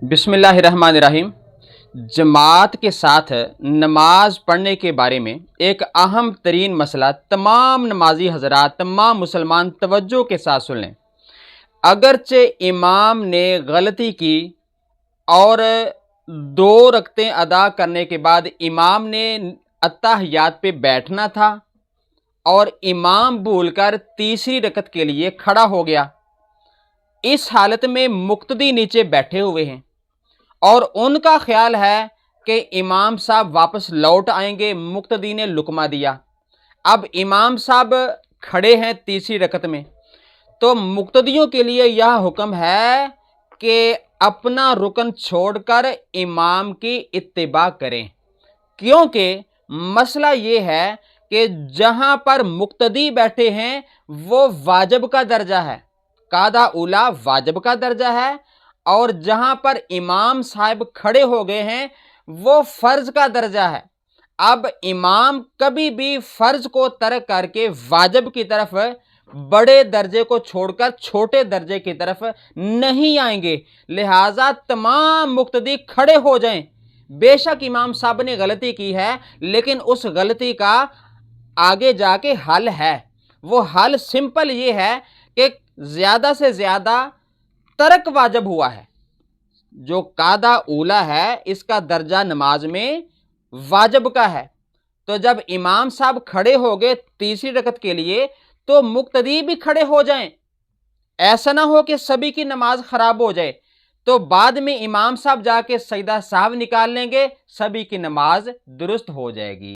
بسم اللہ الرحمن الرحیم۔ جماعت کے ساتھ نماز پڑھنے کے بارے میں ایک اہم ترین مسئلہ تمام نمازی حضرات، تمام مسلمان توجہ کے ساتھ سن لیں۔ اگرچہ امام نے غلطی کی اور 2 رکعتیں ادا کرنے کے بعد امام نے اتحیات پہ بیٹھنا تھا اور امام بھول کر تیسری رکعت کے لیے کھڑا ہو گیا، اس حالت میں مقتدی نیچے بیٹھے ہوئے ہیں اور ان کا خیال ہے کہ امام صاحب واپس لوٹ آئیں گے، مقتدی نے لقمہ دیا۔ اب امام صاحب کھڑے ہیں تیسری رکعت میں، تو مقتدیوں کے لیے یہ حکم ہے کہ اپنا رکن چھوڑ کر امام کی اتباع کریں، کیونکہ مسئلہ یہ ہے کہ جہاں پر مقتدی بیٹھے ہیں وہ واجب کا درجہ ہے، قاعدہ اولا واجب کا درجہ ہے، اور جہاں پر امام صاحب کھڑے ہو گئے ہیں وہ فرض کا درجہ ہے۔ اب امام کبھی بھی فرض کو ترک کر کے واجب کی طرف، بڑے درجے کو چھوڑ کر چھوٹے درجے کی طرف نہیں آئیں گے، لہٰذا تمام مقتدی کھڑے ہو جائیں۔ بے شک امام صاحب نے غلطی کی ہے، لیکن اس غلطی کا آگے جا کے حل ہے۔ وہ حل سمپل یہ ہے کہ زیادہ سے زیادہ ترک واجب ہوا ہے، جو قاعدہ اولا ہے اس کا درجہ نماز میں واجب کا ہے۔ تو جب امام صاحب کھڑے ہو گئے تیسری رکعت کے لیے تو مقتدی بھی کھڑے ہو جائیں، ایسا نہ ہو کہ سبھی کی نماز خراب ہو جائے، تو بعد میں امام صاحب جا کے سجدہ سہو نکال لیں گے، سبھی کی نماز درست ہو جائے گی۔